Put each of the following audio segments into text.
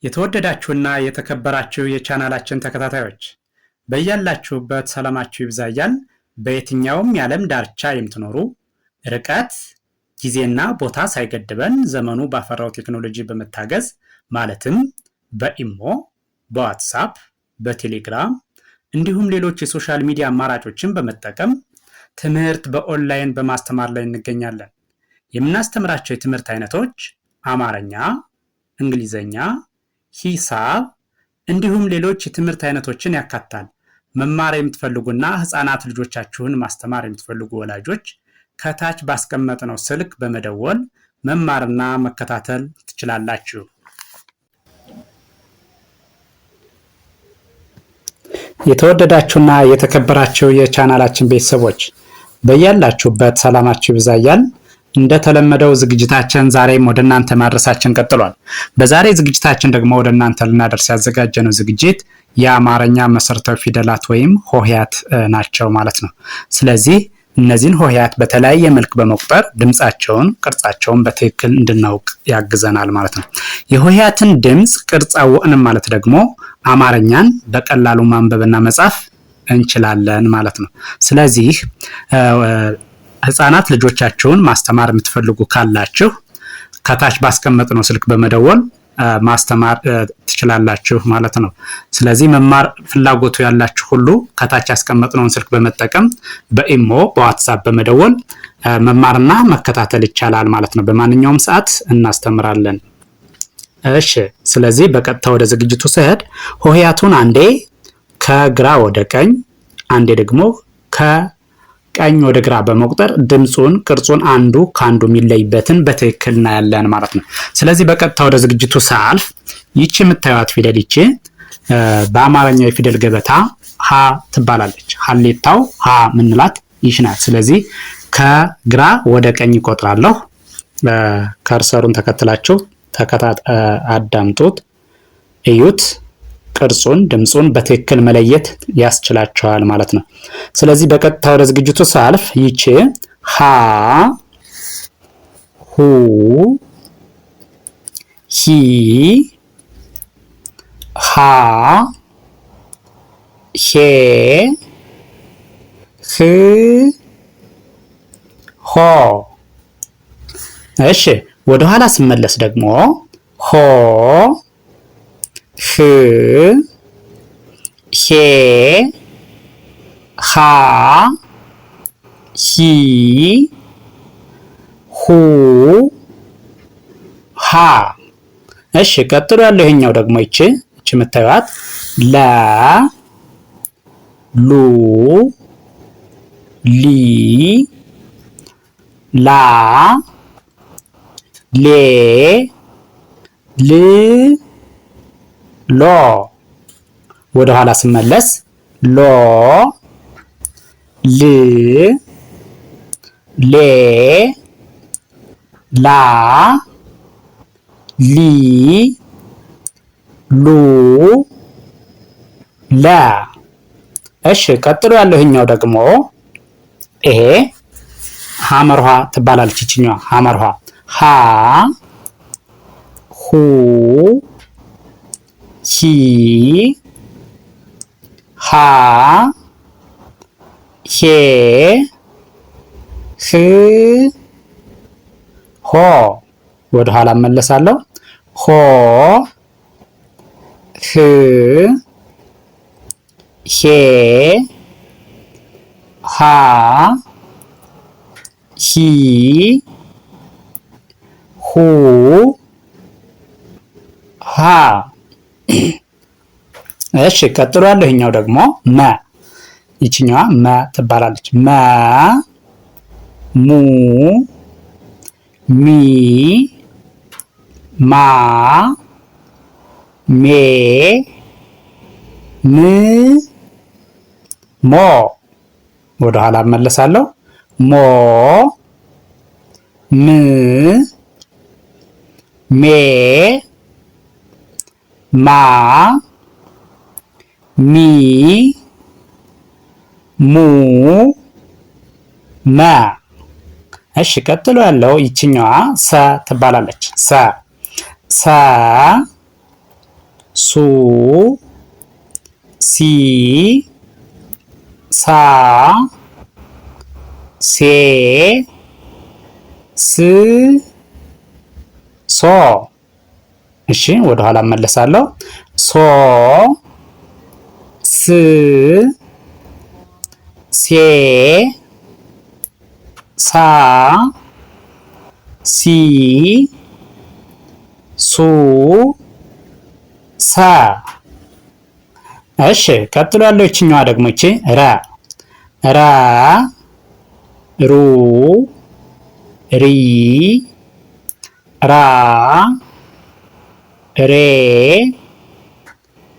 የተወደዳችሁና የተከበራችሁ የቻናላችን ተከታታዮች በያላችሁበት ሰላማችሁ ይብዛ እያልን በየትኛውም የዓለም ዳርቻ የምትኖሩ ርቀት ጊዜና ቦታ ሳይገድበን ዘመኑ ባፈራው ቴክኖሎጂ በመታገዝ ማለትም በኢሞ፣ በዋትስአፕ፣ በቴሌግራም እንዲሁም ሌሎች የሶሻል ሚዲያ አማራጮችን በመጠቀም ትምህርት በኦንላይን በማስተማር ላይ እንገኛለን። የምናስተምራቸው የትምህርት አይነቶች አማርኛ፣ እንግሊዘኛ፣ ሂሳብ እንዲሁም ሌሎች የትምህርት አይነቶችን ያካትታል። መማር የምትፈልጉና ህፃናት ልጆቻችሁን ማስተማር የምትፈልጉ ወላጆች ከታች ባስቀመጥነው ስልክ በመደወል መማርና መከታተል ትችላላችሁ። የተወደዳችሁና የተከበራችሁ የቻናላችን ቤተሰቦች በያላችሁበት ሰላማችሁ ይብዛ እያልን እንደተለመደው ዝግጅታችን ዛሬም ወደ እናንተ ማድረሳችን ቀጥሏል። በዛሬ ዝግጅታችን ደግሞ ወደ እናንተ ልናደርስ ያዘጋጀነው ዝግጅት የአማርኛ መሰረታዊ ፊደላት ወይም ሆሄያት ናቸው ማለት ነው። ስለዚህ እነዚህን ሆሄያት በተለያየ መልክ በመቁጠር ድምጻቸውን፣ ቅርጻቸውን በትክክል እንድናውቅ ያግዘናል ማለት ነው። የሆሄያትን ድምጽ ቅርጽ አወቅን ማለት ደግሞ አማርኛን በቀላሉ ማንበብና መጻፍ እንችላለን ማለት ነው። ስለዚህ ህፃናት ልጆቻችሁን ማስተማር የምትፈልጉ ካላችሁ ከታች ባስቀመጥነው ስልክ በመደወል ማስተማር ትችላላችሁ ማለት ነው። ስለዚህ መማር ፍላጎቱ ያላችሁ ሁሉ ከታች ያስቀመጥነውን ስልክ በመጠቀም በኢሞ፣ በዋትስአፕ በመደወል መማርና መከታተል ይቻላል ማለት ነው። በማንኛውም ሰዓት እናስተምራለን። እሺ፣ ስለዚህ በቀጥታ ወደ ዝግጅቱ ስሄድ ሆሄያቱን አንዴ ከግራ ወደ ቀኝ፣ አንዴ ደግሞ ከቀኝ ወደ ግራ በመቁጠር ድምጹን፣ ቅርጹን አንዱ ከአንዱ የሚለይበትን በትክክል እናያለን ማለት ነው። ስለዚህ በቀጥታ ወደ ዝግጅቱ ሳልፍ ይቺ የምታዩት ፊደል ይቺ በአማርኛ የፊደል ገበታ ሀ ትባላለች። ሀሌታው ሀ ምንላት ይች ናት። ስለዚህ ከግራ ወደ ቀኝ ይቆጥራለሁ። ከርሰሩን ተከትላችሁ አዳምጡት፣ እዩት። ቅርጹን፣ ድምጹን በትክክል መለየት ያስችላቸዋል ማለት ነው። ስለዚህ በቀጥታ ወደ ዝግጅቱ ሳልፍ ይቺ ሀ፣ ሁ፣ ሂ፣ ሃ፣ ሄ፣ ህ፣ ሆ። እሺ፣ ወደ ኋላ ስመለስ ደግሞ ሆ፣ ህ፣ ሄ፣ ሃ፣ ሂ፣ ሁ፣ ሃ። እሺ፣ ቀጥሎ ያለው ይሄኛው ደግሞ ይቺ የምታዩት ለ፣ ሉ፣ ሊ፣ ላ፣ ሌ፣ ል፣ ሎ። ወደ ኋላ ስመለስ ሎ፣ ል፣ ሌ፣ ላ፣ ሊ፣ ሉ፣ ለ። እሺ፣ ቀጥሎ ያለው ይሄኛው ደግሞ ይሄ ሐመርሃ ትባላለች። ይችኛዋ ሐመርሃ ሀ፣ ሁ፣ ሂ፣ ሃ፣ ሄ፣ ህ፣ ሆ። ወደ ኋላ እመለሳለሁ። ሆ፣ ህ፣ ሄ፣ ሃ፣ ሂ፣ ሁ፣ ሃ። እሺ፣ ቀጥሎ ያለው ይሄኛው ደግሞ መ። ይችኛዋ መ ትባላለች። መ፣ ሙ፣ ሚ፣ ማ፣ ሜ፣ ም፣ ሞ። ወደ ኋላ እመለሳለሁ። ሞ፣ ም፣ ሜ፣ ማ፣ ሚ፣ ሙ፣ መ። እሺ ቀጥሎ ያለው ይችኛዋ ሰ ትባላለች። ሰ ሱ ሲ ሳ ሴ ስ ሶ። እሺ ወደ ኋላ እመለሳለሁ። ሶ ስ ሴ ሳ ሲ ሱ ሳ። እሺ ቀጥሎ ያለው ይችኛዋ ደግሞ እቺ ራ ራ ሩ ሪ ራ ሬ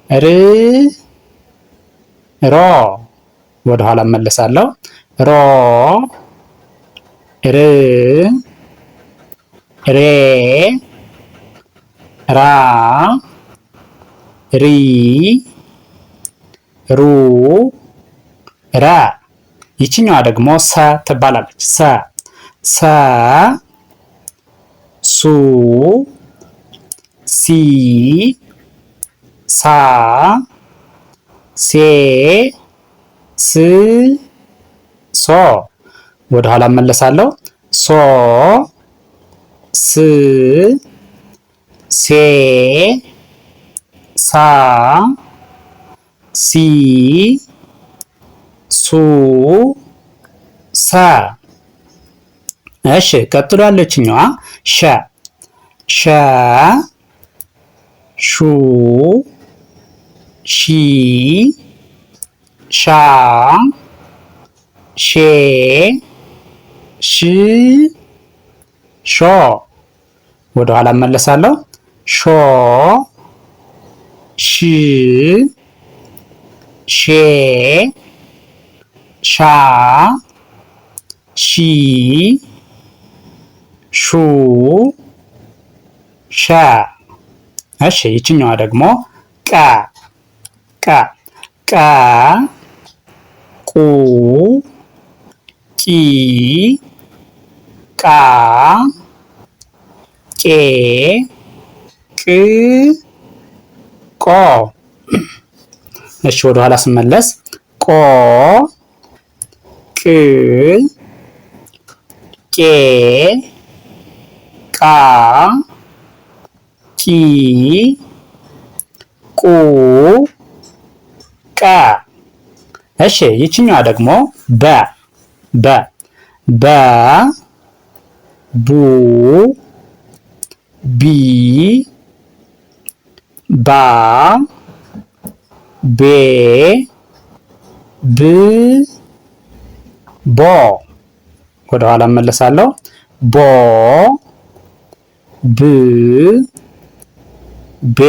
ር ሮ። ወደ ኋላ እመለሳለሁ። ሮ ር ሬ ራ ሪ ሩ ራ። ይችኛዋ ደግሞ ሰ ትባላለች። ሰ ሰ ሱ ሲ ሳ ሴ ስ ሶ። ወደ ኋላ እመለሳለሁ። ሶ ስ ሴ ሳ ሲ ሱ ሳ። እሺ ቀጥሎ ያለችኛዋ ሸ ሸ ሹ ሺ ሻ ሼ ሽ ሾ። ወደ ኋላ እመለሳለሁ። ሾ ሽ ሼ ሻ ሺ ሹ ሻ። እሺ ይችኛዋ ደግሞ ቀ ቀ ቀ ቁ ቂ ቃ ቄ ቅ ቆ። እሺ ወደ ኋላ ስመለስ ቆ ቅ ቄ ቃ ቂ ቁ ቀ። እሺ ይችኛዋ ደግሞ በ በ በ ቡ ቢ ባ ቤ ብ ቦ። ወደ ኋላ እመለሳለሁ። ቦ ብ ቤ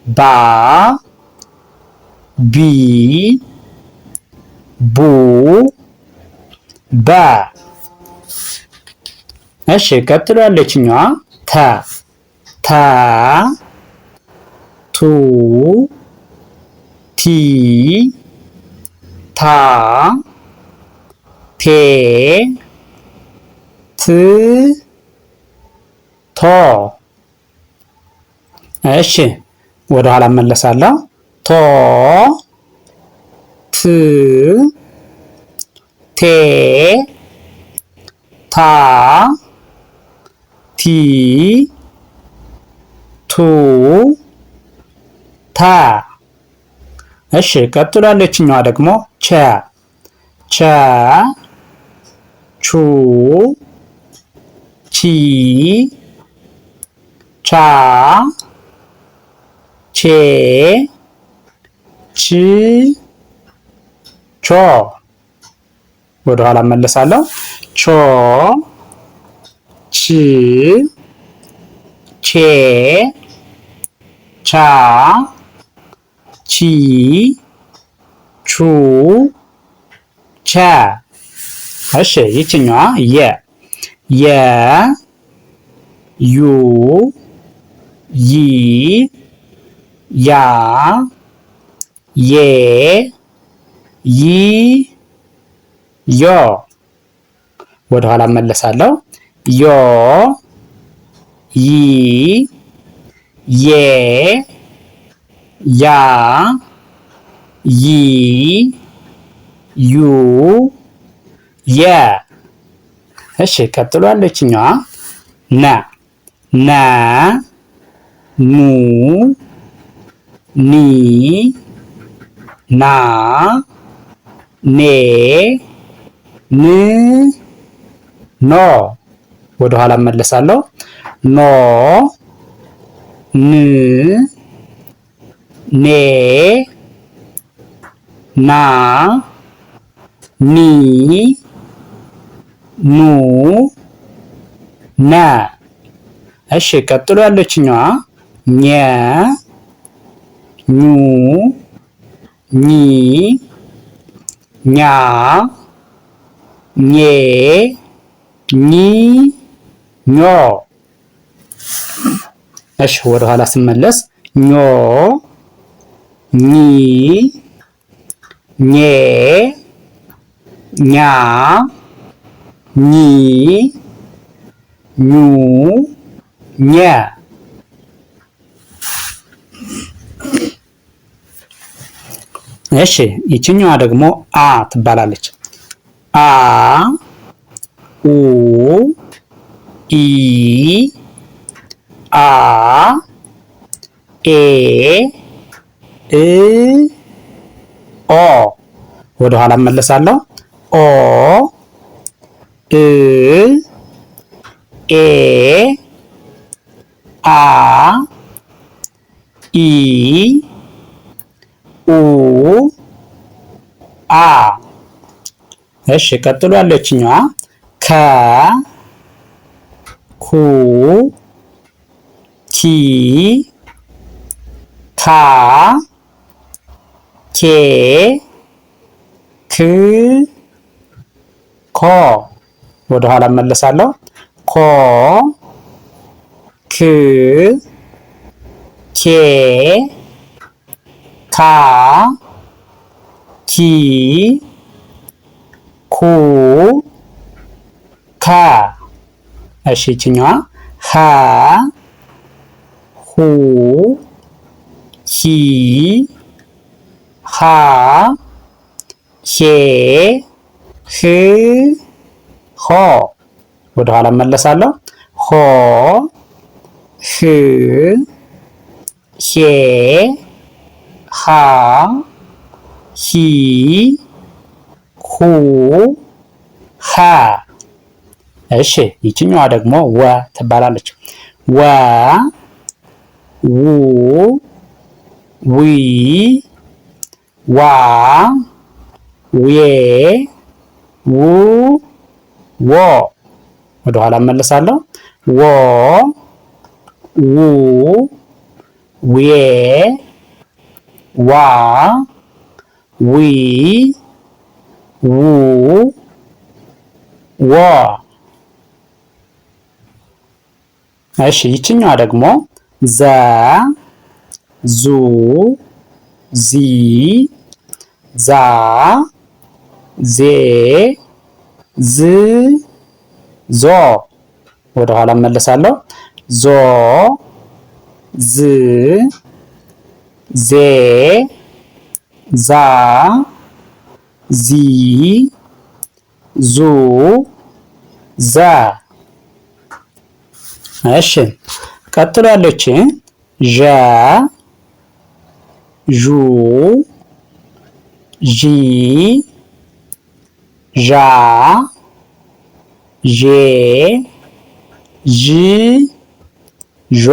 ባ ቢ ቡ ባ። እሺ ቀጥሎ ያለችኛዋ ተ ተ ቱ ቲ ታ ቴ ት ቶ። እሺ ወደ ኋላ እመለሳለሁ። ቶ ት ቴ ታ ቲ ቱ ታ። እሺ ቀጥሎ ያለችኛዋ ደግሞ ቸ ቸ ቹ ቺ ቻ ቼ ች ቾ። ወደ ኋላ እመለሳለሁ። ቾ ች ቼ ቻ ቺ ቹ ቻ። እሺ ይችኛዋ የ የ ዩ ይ ያ ዬ ይ ዮ። ወደ ኋላ እመለሳለሁ። ዮ ይ የ ያ ይ ዩ የ። እሺ ቀጥሎ ያለችኛዋ ነ ነ ኑ ኒ ና ኔ ን ኖ። ወደ ኋላ እመለሳለሁ። ኖ ን ኔ ና ኒ ኑ ነ። እሺ ቀጥሎ ያለችኛዋ ኘ ኙ ኚ ኛ ኜ ኚ ኞ። እሺ ወደ ኋላ ስመለስ ኞ ኚ ኜ ኛ ኚ ኙ ኘ። እሺ ይችኛዋ ደግሞ አ ትባላለች። አ ኡ ኢ አ ኤ እ ኦ። ወደ ኋላ እመለሳለሁ። ኦ እ ኤ አ ኢ ኡ አ። እሺ ቀጥሎ ያለችኛዋ ከ ኩ ኪ ካ ኬ ክ ኮ። ወደ ኋላ እመለሳለሁ። ኮ ክ ኬ ካ ኪ ኩ ካ። እሺ ይችኛዋ ሀ ሁ ሂ ሃ ሄ ህ ሆ። ወደ ኋላ እመለሳለሁ። ሆ ህ ሄ ሃ ሂ ሁ ሃ። እሺ ይችኛዋ ደግሞ ወ ትባላለች። ወ ው ዊ ዋ ዌ ው ዎ። ወደ ኋላ እመለሳለሁ። ወ ው ዌ ዋ ዊ ው ዎ። እሺ ይችኛዋ ደግሞ ዘ ዙ ዚ ዛ ዜ ዝ ዞ። ወደ ኋላ እመለሳለሁ። ዞ ዝ ዜ ዛ ዚ ዙ ዛ። እሺ ቀጥሎ ያለች ዠ ዡ ዢ ዣ ዤ ዥ ዦ።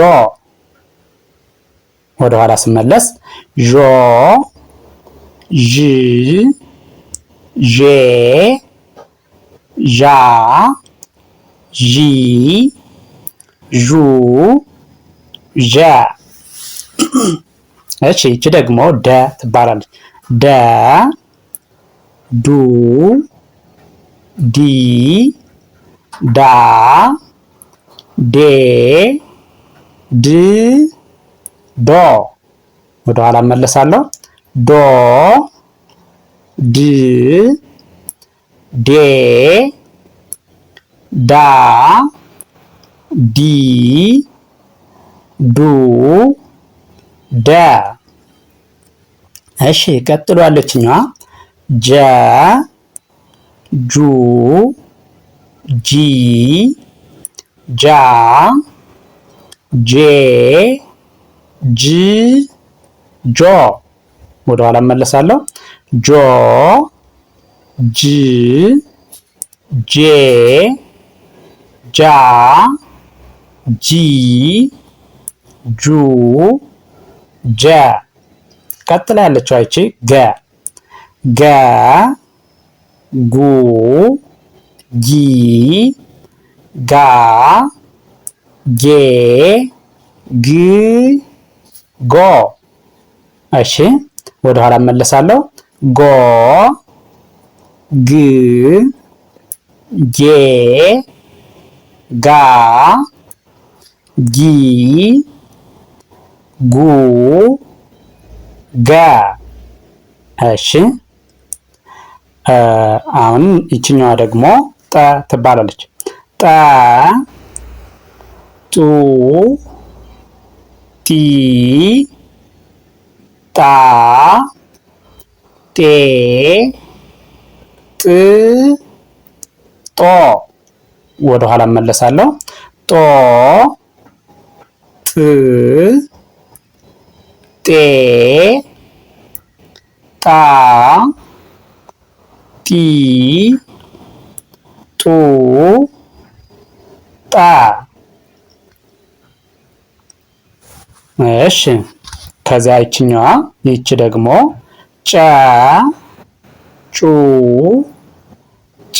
ወደ ኋላ ስመለስ ዦ ዥ ዤ ዣ ዢ ዡ ዠ። እሺ ይቺ ደግሞ ደ ትባላለች። ደ ዱ ዲ ዳ ዴ ድ ዶ። ወደ ኋላ እመለሳለሁ። ዶ ድ ዴ ዳ ዲ ዱ ደ። እሺ ቀጥሎ ያለችኛዋ ጀ ጁ ጂ ጃ ጄ ጅ ጆ። ወደ ኋላ እመለሳለሁ። ጆ ጅ ጄ ጃ ጂ ጁ ጀ። ቀጥላ ያለችው አይቺ ገ ገ ጉ ጊ ጋ ጌ ግ ጎ። እሺ ወደ ኋላ እመለሳለሁ። ጎ ግ ጌ ጋ ጊ ጉ ጋ። እሺ አሁን ይችኛዋ ደግሞ ጠ ትባላለች። ጠ ጡ ጢ ጣ ጤ ጥ ጦ። ወደ ኋላ እመለሳለሁ። ጦ ጥ ጤ ጣ ጢ ጡ ጣ። እሺ ከዚያ ይችኛዋ ይቺ ደግሞ ጨ ጩ ጪ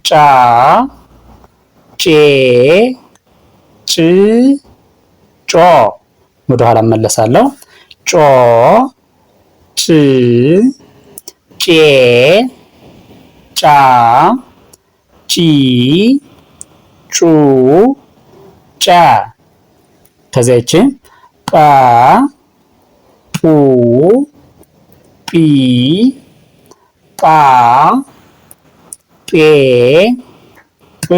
ጫ ጬ ጭ ጮ። ወደ ኋላ እመለሳለሁ። ጮ ጭ ጬ ጫ ጪ ጩ ጨ። ከዚያ ይቺ ጳ ጱ ጲ ጳ ጴ ጵ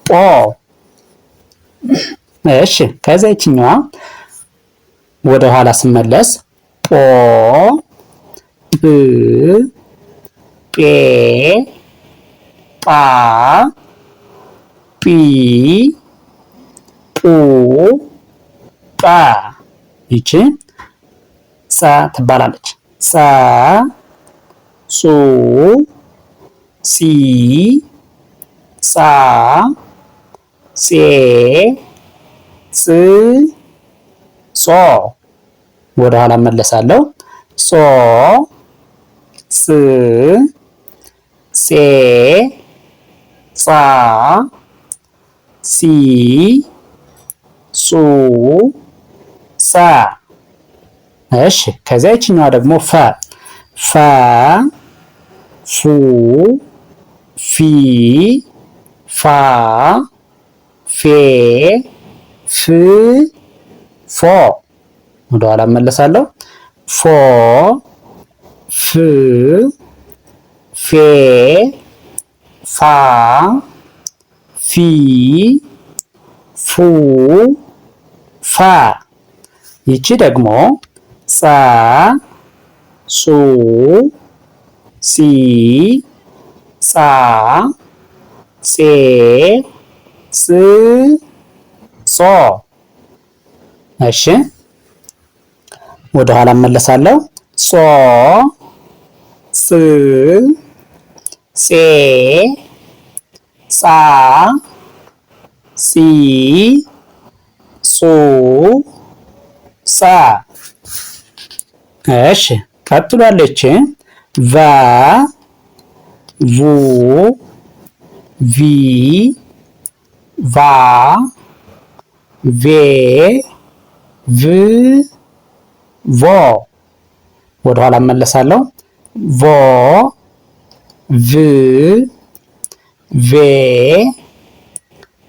ጶ። እሺ ከዚያ ይችኛዋ ወደ ኋላ ስመለስ ጶ ጵ ጴ ጳ ጲ ጱ ጳ። ይቺ ጸ ትባላለች። ጸ ጹ ጺ ጻ ጼ ጽ ጾ። ወደ ኋላ እመለሳለሁ። ጾ ጽ ጼ ጻ ጺ ጹ ጸ። እሺ ከዚያ ይችኛዋ ደግሞ ፈ ፈ ፉ ፊ ፋ ፌ ፍ ፎ። ወደ ኋላ እመለሳለሁ። ፎ ፍ ፌ ፋ ፊ ፉ ፋ። ይቺ ደግሞ ጸ ጹ ጺ ጻ ጼ ጽ ጾ። እሺ ወደ ኋላ እመለሳለሁ። ጾ ጽ ጼ ጻ ጺ ጹ ጸ። እሺ ቀጥሎ ያለች ቨ ቩ ቪ ቫ ቬ ቭ ቮ። ወደ ኋላ እመለሳለሁ። ቮ ቭ ቬ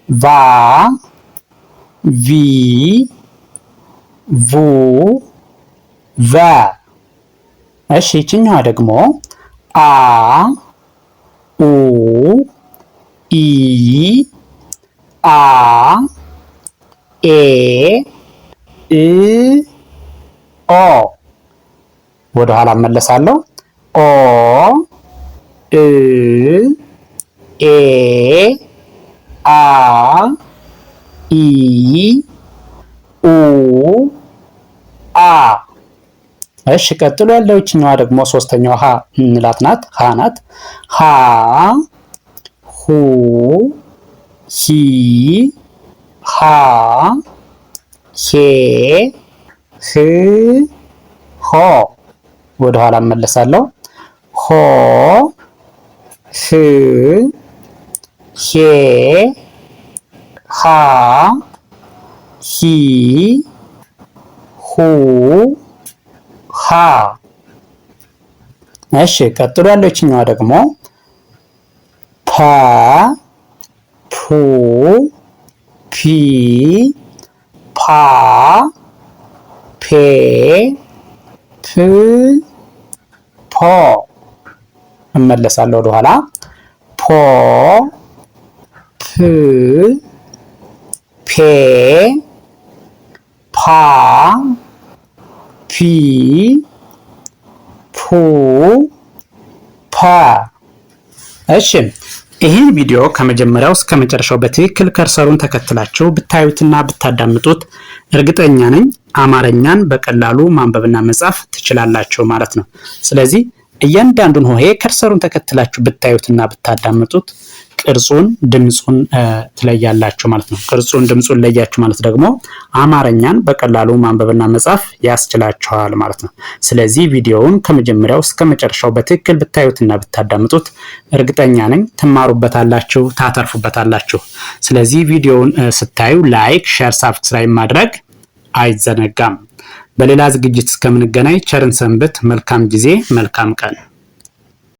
ቫ ቪ ቩ ቨ። እሺ ይችኛዋ ደግሞ አ ኡ ኢ አ ኤ እ ኦ ወደ ኋላ እመለሳለሁ። ኦ እ ኤ አ ኢ ኡ አ። እሺ ቀጥሎ ያለው እችኛዋ ደግሞ ሶስተኛዋ ሀ እንላት ናት። ሀ ናት። ሀ ሁ ሂ ሃ ሄ ህ ሆ ወደ ኋላ እመለሳለሁ። ሆ ህ ሄ ሃ ሂ ሁ ሃ። እሺ ቀጥሎ ያለችኛዋ ደግሞ ፐ ፑ ፒ ፓ ፔ ፕ ፖ። እመለሳለሁ ወደ ኋላ። ፖ ፕ ፔ ፓ ፒ ፑ ፓ። እሺ ይህን ቪዲዮ ከመጀመሪያው እስከ መጨረሻው በትክክል ከርሰሩን ተከትላችሁ ብታዩትና ብታዳምጡት እርግጠኛ ነኝ አማርኛን በቀላሉ ማንበብና መጻፍ ትችላላችሁ ማለት ነው። ስለዚህ እያንዳንዱን ሆሄ ከርሰሩን ተከትላችሁ ብታዩትና ብታዳምጡት ቅርጹን ድምጹን ትለያላችሁ ማለት ነው። ቅርጹን ድምጹን ለያችሁ ማለት ደግሞ አማርኛን በቀላሉ ማንበብና መጻፍ ያስችላችኋል ማለት ነው። ስለዚህ ቪዲዮውን ከመጀመሪያው እስከ መጨረሻው በትክክል ብታዩትና ብታዳምጡት እርግጠኛ ነኝ ትማሩበታላችሁ፣ ታተርፉበታላችሁ። ስለዚህ ቪዲዮውን ስታዩ ላይክ፣ ሼር፣ ሳብስክራይብ ማድረግ አይዘነጋም። በሌላ ዝግጅት እስከምንገናኝ ቸርን ሰንብት። መልካም ጊዜ፣ መልካም ቀን።